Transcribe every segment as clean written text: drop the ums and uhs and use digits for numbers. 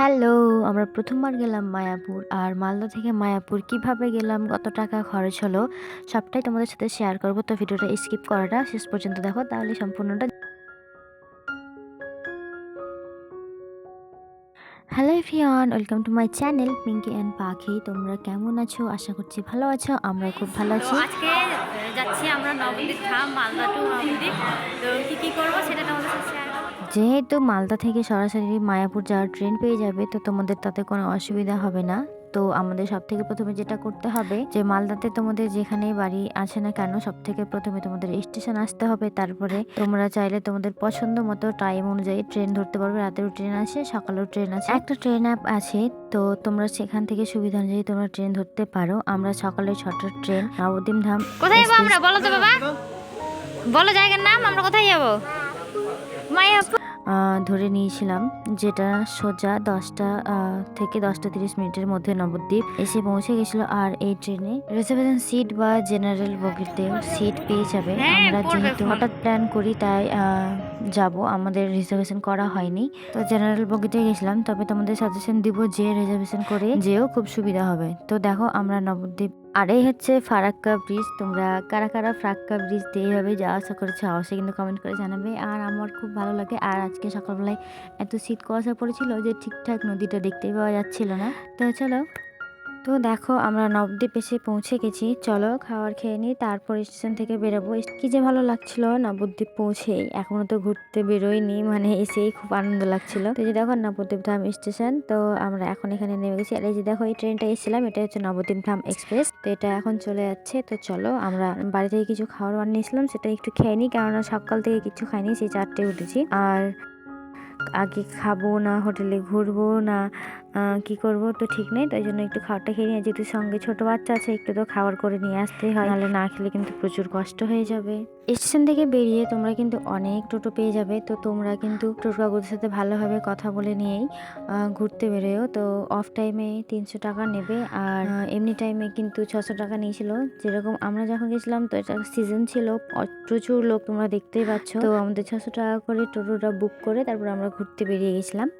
Hello, আমরা প্রথমবার গেলাম মায়াপুর। আর মালদা থেকে মায়াপুর কিভাবে গেলাম, কত টাকা খরচ হলো সবটাই তোমাদের সাথে শেয়ার করব। তো ভিডিওটা স্কিপ করাটা শেষ পর্যন্ত দেখো, তাহলে সম্পূর্ণটা। Hello everyone, welcome to my channel Pinky and Pakhi. তোমরা কেমন আছো? আশা করছি ভালো আছো। আমরা খুব ভালো আছি। আজকে যাচ্ছি আমরা নবদ্বীপ ধাম, মালদা টু নবদ্বীপ। তো কি করবো সেটা তোমাদের সাথে শেয়ার করবো। যেহেতু মালদা থেকে সরাসরি মায়াপুর যাওয়ার ট্রেন পেয়ে যাবে, তো তোমাদের তাতে কোনো অসুবিধা হবে না। তো আমাদের সব থেকে প্রথমে যেটা করতে হবে, যে মালদাতে তোমাদের যেখানেই বাড়ি আছে না কেন, সব থেকে প্রথমে তোমাদের স্টেশন আসতে হবে। তারপরে তোমরা চাইলে তোমাদের পছন্দ মতো টাইম অনুযায়ী ট্রেন ধরতে পারবে। রাতেরও ট্রেন আছে, সকালেও ট্রেন আছে, একটা ট্রেন অ্যাপ আছে। তো তোমরা সেখান থেকে সুবিধা অনুযায়ী তোমরা ট্রেন ধরতে পারো। আমরা সকালে 6টার ট্রেন নবদ্বীপ ধাম। কোথায় যাবো আমরা? বলো তো বাবা, বলো জায়গার নাম। আমরা কোথায় যাবো? মায়াপুর ধরে নিয়েছিলাম, যেটা সোজা 10টা থেকে 10টা 30 মিনিটের মধ্যে নবদ্বীপ এসে পৌঁছে গেছিল। আর এই ট্রেনে রিজার্ভেশন সিট বা জেনারেল বগিতে সিট পেয়ে যাবে। আমরা যেহেতু হঠাৎ প্ল্যান করি, তাই যাব, আমাদের রিজার্ভেশন করা হয়নি। তো জেনারেল বগিতে গেছিলাম। তবে তোমাদের সাজেশন দিব যে রিজার্ভেশন করে যেও, খুব সুবিধা হবে। তো দেখো আমরা নবদ্বীপ। আর এই হচ্ছে ফারাক্কা ব্রিজ। তোমরা কারা কারা ফারাক্কা ব্রিজ দিয়ে এইভাবে যাওয়া আসা করেছো অবশ্যই কিন্তু কমেন্ট করে জানাবে। আর আমার খুব ভালো লাগে। আর আজকে সকালবেলায় এত শীত কুয়াশা পড়েছিল যে ঠিকঠাক নদীটা দেখতেই পাওয়া যাচ্ছিল না। তো চলো, তো দেখো আমরা নবদ্বীপ এসে পৌঁছে গেছি। চলো খাবার খেয়ে নিই, তারপর স্টেশন থেকে বেরোবো। কি যে ভালো লাগছিল নবদ্বীপ পৌঁছেই। এখনো তো ঘুরতে বেরোয়নি, মানে এসেই খুব আনন্দ লাগছিল। তো যে দেখো নবদ্বীপ ধাম স্টেশন। তো আমরা এখন এখানে নেমে গেছি। আর এই যে দেখো এই ট্রেনটা এসেছিলাম, এটা হচ্ছে নবদ্বীপ ধাম এক্সপ্রেস। তো এটা এখন চলে যাচ্ছে। তো চলো, আমরা বাড়ি থেকে কিছু খাবার বানিয়েছিলাম, সেটা একটু খেয়ে নিই, কেননা সকাল থেকে কিছু খাইনি, সেই 4টে উঠেছি। আর আগে খাবো না হোটেলে ঘুরবো না কি করব তো ঠিক নেই। তাই জন্য একটু খাবারটা খেয়ে নিয়ে, যেহেতু সঙ্গে ছোট বাচ্চা আছে, একটু তো খাবার করে নিয়ে আসতেই হয়, নাহলে না খেলে কিন্তু প্রচুর কষ্ট হয়ে যাবে। স্টেশন থেকে বেরিয়ে তোমরা কিন্তু অনেক টোটো পেয়ে যাবে। তো তোমরা কিন্তু টোটো কাকুদের সাথে ভালোভাবে কথা বলে নিয়েই ঘুরতে বেরোও। তো অফ টাইমে 300 টাকা নেবে, আর এমনি টাইমে কিন্তু 600 টাকা নিয়েছিল। যেরকম আমরা যখন গেছিলাম, তো এটা সিজন ছিল, প্রচুর লোক তোমরা দেখতেই পাচ্ছ। তো আমাদের 600 টাকা করে টোটোটা বুক করে তারপর আমরা ঘুরতে বেরিয়ে গেছিলাম।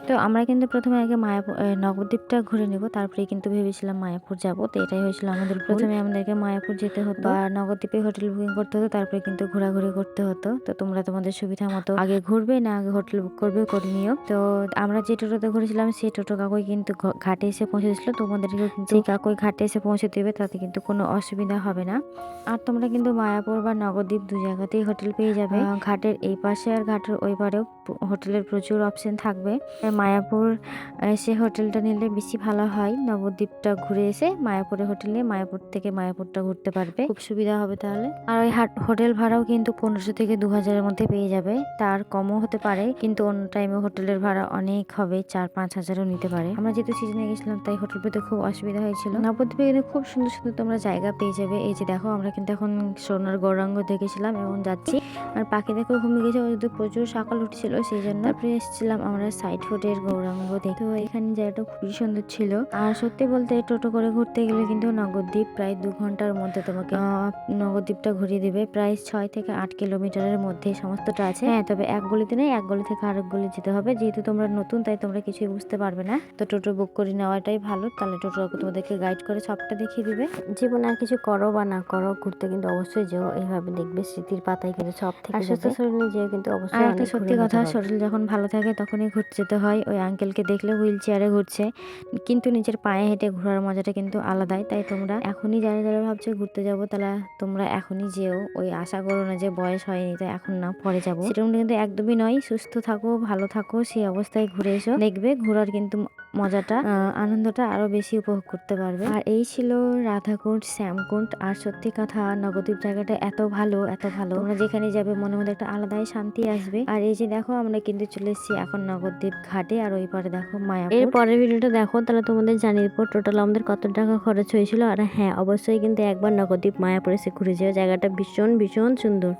তো আমরা কিন্তু প্রথমে আগে মায়াপুর নবদ্বীপটা ঘুরে নেব, তারপরে কিন্তু ভেবেছিলাম মায়াপুর যাব। তো এটাই হয়েছিল আমাদের, প্রথমে আমাদেরকে মায়াপুর যেতে হতো আর নবদ্বীপে হোটেল বুকিং করতে হতো, তারপরে কিন্তু ঘোরাঘুরি করতে হতো। তো তোমরা তোমাদের সুবিধা মতো আগে ঘুরবে না আগে হোটেল বুক করবে করে নিও। তো আমরা যে টোটোতে ঘুরেছিলাম সেই টোটো কাকুই কিন্তু ঘাটে এসে পৌঁছেছিল। তোমাদেরকেও কিন্তু কাকুই ঘাটে এসে পৌঁছে দেবে, তাতে কিন্তু কোনো অসুবিধা হবে না। আর তোমরা কিন্তু মায়াপুর বা নবদ্বীপ দু জায়গাতেই হোটেল পেয়ে যাবে। ঘাটের এই পাশে আর ঘাটের ওই পারেও হোটেলের প্রচুর অপশন থাকবে। মায়াপুর এসে হোটেলটা নিলে বেশি ভালো হয়। নবদ্বীপটা ঘুরে এসে মায়াপুরে হোটেল নিয়ে মায়াপুর থেকে মায়াপুরটা ঘুরতে পারবে, খুব সুবিধা হবে তাহলে। আর ওই হোটেল ভাড়াও কিন্তু 1500 থেকে 2000-এর মধ্যে পেয়ে যাবে, তার কমও হতে পারে। কিন্তু অন্য টাইমে হোটেলের ভাড়া অনেক হবে, 4-5 হাজারও নিতে পারে। আমরা যেহেতু সিজনে গেছিলাম, তাই হোটেল পেতে খুব অসুবিধা হয়েছিল। নবদ্বীপে কিন্তু খুব সুন্দর সুন্দর তোমরা জায়গা পেয়ে যাবে। এই যে দেখো আমরা কিন্তু এখন সোনার গৌরাঙ্গ দেখেছিলাম এবং যাচ্ছি। আর পাখি দেখো ঘুমিয়ে গেছে, যেহেতু প্রচুর সকাল উঠছিল সেই জন্য। তারপরে এসেছিলাম আমরা সাইড ফুডের গৌরাঙ্গ দেখতে। এখানে জায়গাটা খুবই সুন্দর ছিল। আর সত্যি বলতে টোটো করে ঘুরতে গেলে কিন্তু নবদ্বীপ প্রায় 2 ঘন্টার মধ্যে তোমাকে নবদ্বীপটা ঘুরিয়ে দিবে। প্রায় 6 থেকে 8 কিলোমিটারের মধ্যে সমস্তটা আছে। হ্যাঁ, তবে এক গলিতে নেই, এক গলি থেকে আরেক গলি যেতে হবে। যেহেতু তোমরা নতুন, তাই তোমরা কিছুই বুঝতে পারবে না। তো টোটো বুক করে নেওয়াটাই ভালো, তাহলে টোটো তোমাদেরকে গাইড করে সবটা দেখিয়ে দিবে। জীবনে আর কিছু করো বা না করো, ঘুরতে কিন্তু অবশ্যই যেও, এইভাবে দেখবে স্মৃতির পাতায় কিন্তু সব থেকে সুস্থ শরীর নিয়ে যেও কিন্তু অবশ্যই। একটা সত্যি কথা, শরীর যখন ভালো থাকে তখনই ঘুরতে যেতে হয়। ওই আঙ্কেলকে দেখলে হুইল চেয়ারে ঘুরছে, কিন্তু নিজের পায়ে হেঁটে ঘোরার মজাটা কিন্তু আলাদাই। তাই তোমরা এখনই যারা যারা ভাবছো ঘুরতে যাবো, তাহলে তোমরা এখনই যেও। ওই আশা করো না যে বয়স হয়নি তাই এখন না পরে যাবো, সেরকম কিন্তু একদমই নয়। সুস্থ থাকো, ভালো থাকো, সেই অবস্থায় ঘুরে এসো, দেখবে ঘোরার কিন্তু মজাটা আনন্দটা আরো বেশি উপভোগ করতে পারবে। আর এই ছিল রাধাকুণ্ড শ্যামকুণ্ড। আর সত্যি কথা, নবদ্বীপ জায়গাটা এত ভালো এত ভালো, তোমরা যেখানে যাবে মনের মধ্যে একটা আলাদাই শান্তি আসবে। আর এই যে দেখো আমরা কিন্তু চলে এসেছি এখন নবদ্বীপ ঘাটে, আর ওই পারে দেখো মায়াপুর। এর পরের ভিডিওটা দেখো, তাহলে তোমাদের জানিয়ে দেবো টোটাল আমাদের কত টাকা খরচ হয়েছিল। আর হ্যাঁ, অবশ্যই কিন্তু একবার নবদ্বীপ মায়াপুর এসে ঘুরে যাও, জায়গাটা ভীষণ ভীষণ সুন্দর।